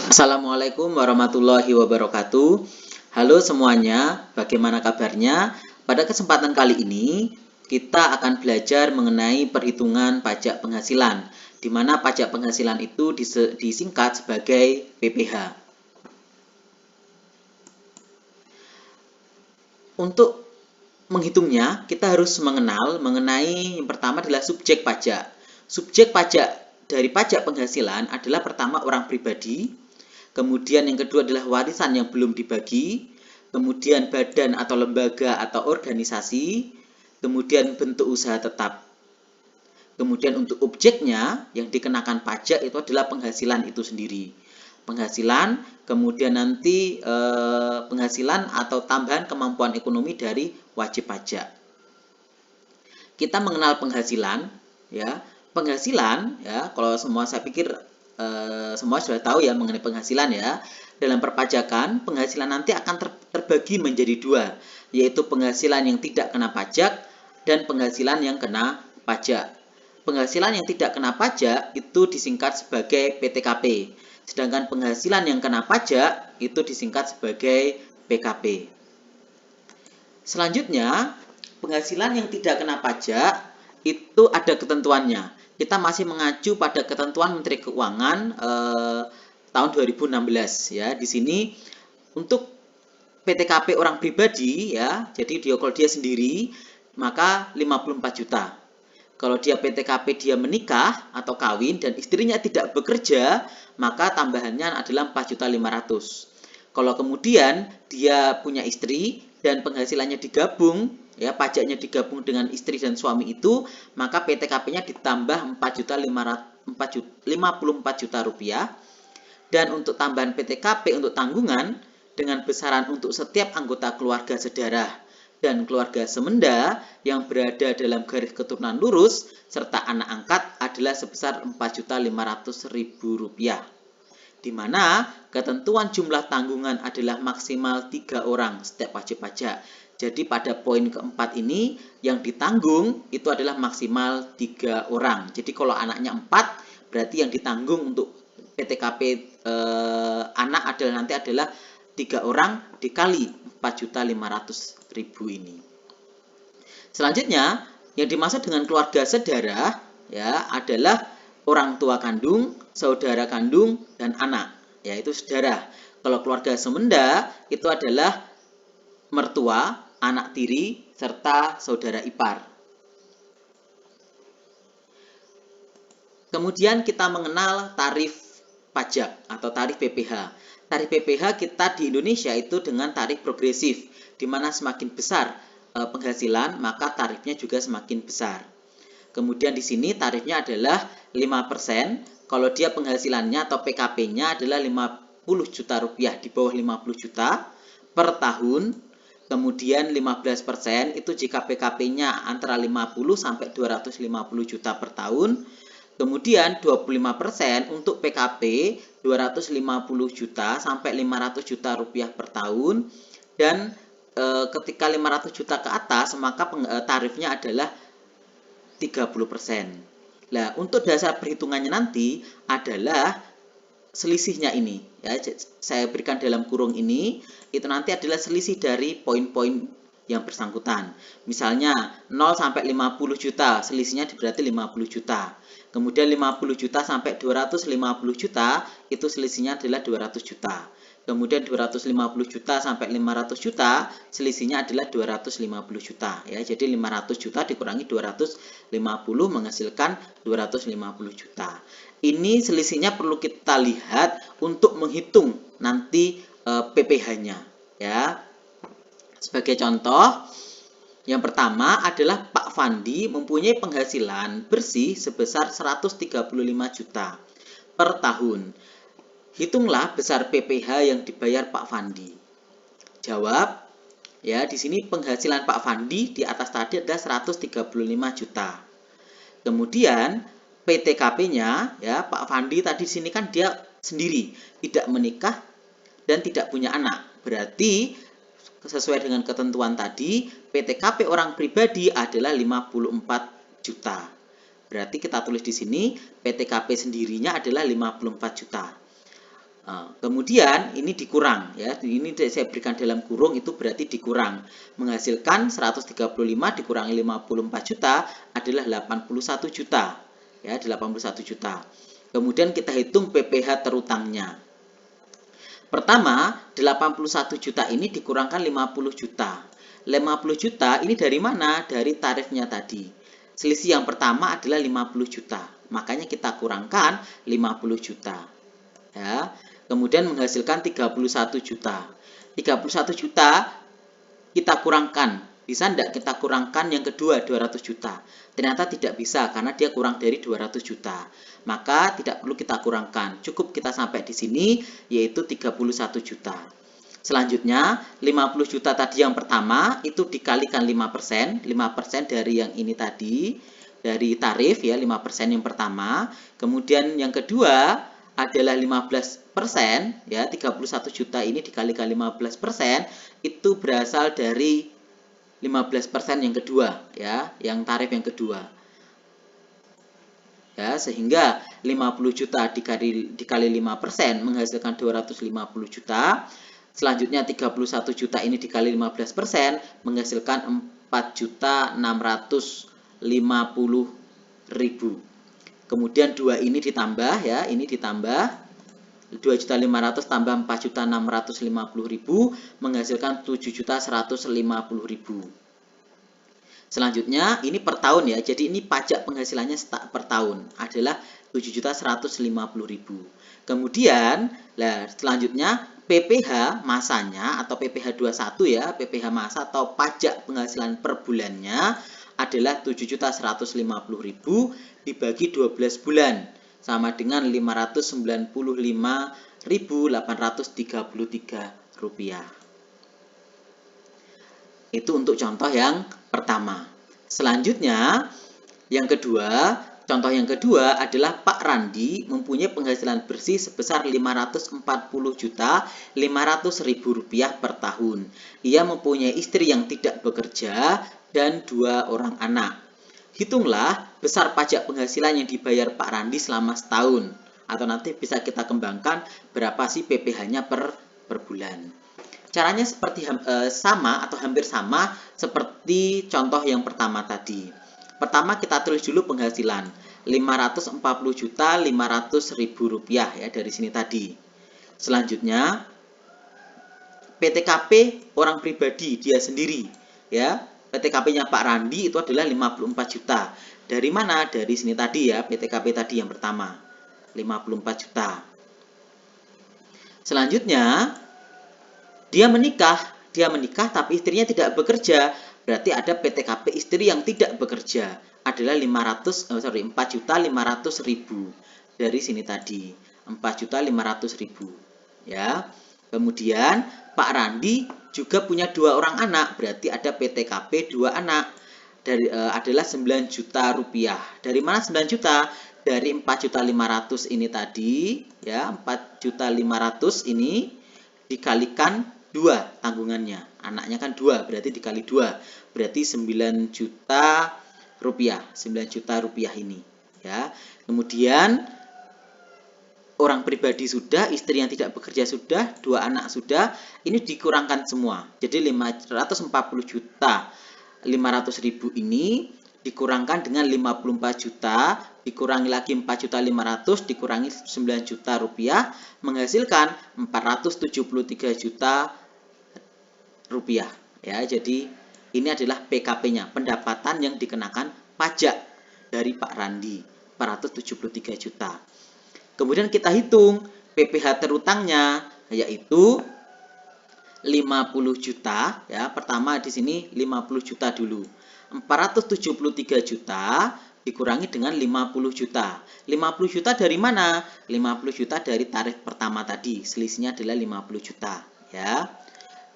Assalamualaikum warahmatullahi wabarakatuh. Halo semuanya, bagaimana kabarnya? Pada kesempatan kali ini, kita akan belajar mengenai perhitungan pajak penghasilan, di mana pajak penghasilan itu disingkat sebagai PPH. Untuk menghitungnya, kita harus mengenal mengenai yang pertama adalah subjek pajak. Subjek pajak dari pajak penghasilan adalah pertama orang pribadi, kemudian yang kedua adalah warisan yang belum dibagi, kemudian badan atau lembaga atau organisasi, kemudian bentuk usaha tetap. Kemudian untuk objeknya yang dikenakan pajak itu adalah penghasilan itu sendiri. Penghasilan, kemudian nanti penghasilan atau tambahan kemampuan ekonomi dari wajib pajak. Kita mengenal penghasilan, ya. Penghasilan, ya, kalau semua saya pikir semua sudah tahu ya mengenai penghasilan ya. Dalam perpajakan, penghasilan nanti akan terbagi menjadi dua, yaitu penghasilan yang tidak kena pajak dan penghasilan yang kena pajak. Penghasilan yang tidak kena pajak itu disingkat sebagai PTKP, sedangkan penghasilan yang kena pajak itu disingkat sebagai PKP. Selanjutnya, penghasilan yang tidak kena pajak itu ada ketentuannya. Kita masih mengacu pada ketentuan Menteri Keuangan tahun 2016 ya. Di sini untuk PTKP orang pribadi ya, jadi kalau dia sendiri maka 54 juta. Kalau dia PTKP dia menikah atau kawin dan istrinya tidak bekerja, maka tambahannya adalah 4.500.000. Kalau kemudian dia punya istri dan penghasilannya digabung, ya pajaknya digabung dengan istri dan suami itu, maka PTKP-nya ditambah 54 juta rupiah. Dan untuk tambahan PTKP untuk tanggungan dengan besaran untuk setiap anggota keluarga sedarah dan keluarga semenda yang berada dalam garis keturunan lurus serta anak angkat adalah sebesar 4.500.000 rupiah. Di mana ketentuan jumlah tanggungan adalah maksimal 3 orang setiap wajib pajak. Jadi pada poin keempat ini yang ditanggung itu adalah maksimal 3 orang. Jadi kalau anaknya 4 berarti yang ditanggung untuk PTKP anak adalah 3 orang dikali 4.500.000 ini. Selanjutnya yang dimaksud dengan keluarga sedarah ya adalah orang tua kandung, saudara kandung, dan anak, yaitu saudara. Kalau keluarga semenda itu adalah mertua, anak tiri, serta saudara ipar. Kemudian kita mengenal tarif pajak atau tarif PPH. Tarif PPH kita di Indonesia itu dengan tarif progresif, di mana semakin besar penghasilan, maka tarifnya juga semakin besar. Kemudian di sini tarifnya adalah 5%, kalau dia penghasilannya atau PKP-nya adalah 50 juta rupiah, di bawah 50 juta per tahun. Kemudian 15% itu jika PKP-nya antara 50 sampai 250 juta per tahun. Kemudian 25% untuk PKP 250 juta sampai 500 juta rupiah per tahun. Dan ketika 500 juta ke atas maka tarifnya adalah 30%. Nah, untuk dasar perhitungannya nanti adalah selisihnya ini. Ya, saya berikan dalam kurung ini, itu nanti adalah selisih dari poin-poin yang bersangkutan. Misalnya 0 sampai 50 juta, selisihnya berarti 50 juta. Kemudian 50 juta sampai 250 juta, itu selisihnya adalah 200 juta. Kemudian 250 juta sampai 500 juta, selisihnya adalah 250 juta. Ya, jadi 500 juta dikurangi 250 menghasilkan 250 juta. Ini selisihnya perlu kita lihat untuk menghitung nanti PPH-nya. Ya, sebagai contoh, yang pertama adalah Pak Fandi mempunyai penghasilan bersih sebesar 135 juta per tahun. Hitunglah besar PPH yang dibayar Pak Fandi. Jawab, ya di sini penghasilan Pak Fandi di atas tadi ada 135 juta. Kemudian PTKP-nya, ya Pak Fandi tadi di sini kan dia sendiri, tidak menikah dan tidak punya anak. Berarti sesuai dengan ketentuan tadi, PTKP orang pribadi adalah 54 juta. Berarti kita tulis di sini PTKP sendirinya adalah 54 juta. Kemudian ini dikurang ya. Ini saya berikan dalam kurung itu berarti dikurang. Menghasilkan 135 dikurangi 54 juta adalah 81 juta. Ya, 81 juta. Kemudian kita hitung PPh terutangnya. Pertama, 81 juta ini dikurangkan 50 juta. 50 juta ini dari mana? Dari tarifnya tadi. Selisih yang pertama adalah 50 juta. Makanya kita kurangkan 50 juta. Ya. Kemudian menghasilkan 31 juta. 31 juta kita kurangkan. Bisa enggak kita kurangkan yang kedua 200 juta? Ternyata tidak bisa karena dia kurang dari 200 juta. Maka tidak perlu kita kurangkan. Cukup kita sampai di sini yaitu 31 juta. Selanjutnya 50 juta tadi yang pertama itu dikalikan 5%. 5% dari yang ini tadi. Dari tarif ya 5% yang pertama. Kemudian yang kedua adalah 15%, ya 31 juta ini dikalikan 15% itu berasal dari 15% yang kedua, ya, yang tarif yang kedua. Ya, sehingga 50 juta dikali 5% menghasilkan 250 juta. Selanjutnya 31 juta ini dikali 15% menghasilkan 4.650.000. Kemudian 2 ini ditambah ya, ini ditambah 2.500 tambah 4.650.000 menghasilkan 7.150.000. Selanjutnya ini per tahun ya. Jadi ini pajak penghasilannya per tahun adalah 7.150.000. Kemudian selanjutnya PPh masanya atau PPh 21 ya, PPh masa atau pajak penghasilan per bulannya adalah 7.150.000 dibagi 12 bulan sama dengan Rp595.833. Itu untuk contoh yang pertama. Selanjutnya yang kedua, contoh yang kedua adalah Pak Randi mempunyai penghasilan bersih sebesar Rp540.500.000 per tahun. Ia mempunyai istri yang tidak bekerja dan 2 orang anak. Hitunglah besar pajak penghasilan yang dibayar Pak Randi selama setahun. Atau nanti bisa kita kembangkan berapa sih PPh-nya per bulan. Caranya seperti sama atau hampir sama seperti contoh yang pertama tadi. Pertama kita tulis dulu penghasilan Rp540.500.000 ya dari sini tadi. Selanjutnya PTKP orang pribadi dia sendiri ya. PTKP-nya Pak Randi itu adalah 54 juta. Dari mana? Dari sini tadi ya, PTKP tadi yang pertama. 54 juta. Selanjutnya, dia menikah tapi istrinya tidak bekerja. Berarti ada PTKP istri yang tidak bekerja. Adalah 4.500.000 dari sini tadi. 4.500.000 ya. Kemudian Pak Randi juga punya 2 orang anak, berarti ada PTKP 2 anak adalah 9 juta rupiah. Dari mana 9 juta? Dari 4.500.000 ini tadi, ya 4.500.000 ini dikalikan 2 tanggungannya. Anaknya kan 2, berarti dikali 2, berarti 9 juta rupiah. 9 juta rupiah ini, ya. Kemudian orang pribadi sudah, istri yang tidak bekerja sudah, 2 anak sudah, ini dikurangkan semua. Jadi 540.500.000 ini dikurangkan dengan 54 juta, dikurangi lagi 4.500.000, dikurangi 9 juta rupiah, menghasilkan 473 juta rupiah. Ya, jadi ini adalah PKP-nya, pendapatan yang dikenakan pajak dari Pak Randi, 473 juta. Kemudian kita hitung PPh terutangnya yaitu 50 juta ya. Pertama di sini 50 juta dulu. 473 juta dikurangi dengan 50 juta. 50 juta dari mana? 50 juta dari tarif pertama tadi. Selisihnya adalah 50 juta ya.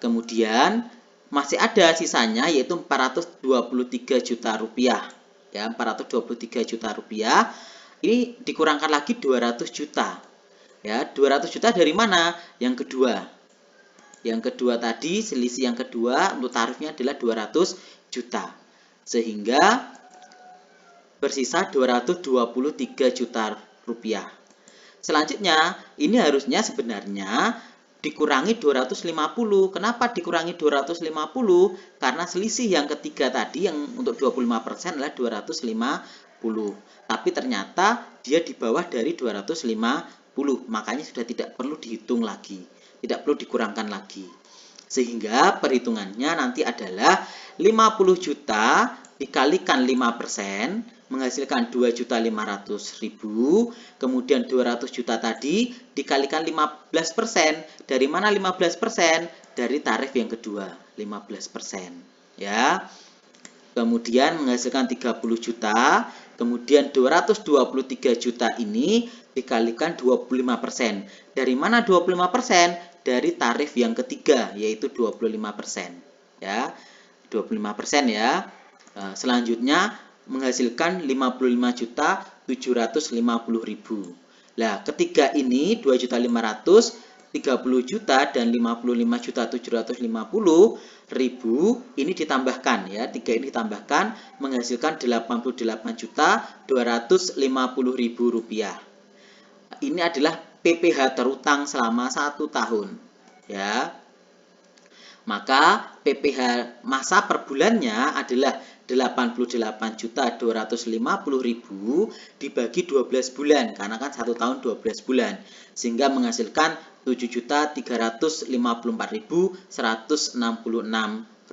Kemudian masih ada sisanya yaitu 423 juta rupiah. Ya, 423 juta rupiah. Ini dikurangkan lagi 200 juta. Ya, 200 juta dari mana? Yang kedua. Yang kedua tadi, selisih yang kedua untuk tarifnya adalah 200 juta. Sehingga bersisa 223 juta rupiah. Selanjutnya, ini harusnya sebenarnya dikurangi 250. Kenapa dikurangi 250? Karena selisih yang ketiga tadi yang untuk 25% adalah 250. Tapi ternyata dia di bawah dari 250. Makanya sudah tidak perlu dihitung lagi. Tidak perlu dikurangkan lagi. Sehingga perhitungannya nanti adalah 50 juta dikalikan 5% menghasilkan 2.500.000, kemudian 200 juta tadi dikalikan 15%. Dari mana 15%? Dari tarif yang kedua, 15%. Ya. Kemudian menghasilkan 30 juta, kemudian 223 juta ini dikalikan 25%. Dari mana 25%? Dari tarif yang ketiga, yaitu 25%. Ya, 25% ya. Selanjutnya menghasilkan 55.750.000. Nah, ketiga ini 2.500.000, 30 juta dan 55.750.000 ini ditambahkan ya. Tiga ini ditambahkan menghasilkan 88.250.000 rupiah. Ini adalah PPh terutang selama 1 tahun ya. Maka PPh masa per bulannya adalah 88.250.000 dibagi 12 bulan karena kan 1 tahun 12 bulan sehingga menghasilkan 7.354.166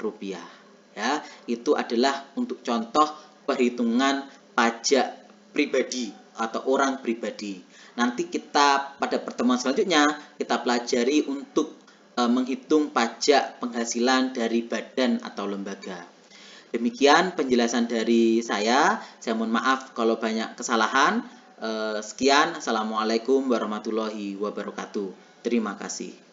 rupiah. Ya, itu adalah untuk contoh perhitungan pajak pribadi atau orang pribadi. Nanti kita pada pertemuan selanjutnya kita pelajari untuk menghitung pajak penghasilan dari badan atau lembaga. Demikian penjelasan dari saya. Saya mohon maaf kalau banyak kesalahan. Sekian. Assalamualaikum warahmatullahi wabarakatuh. Terima kasih.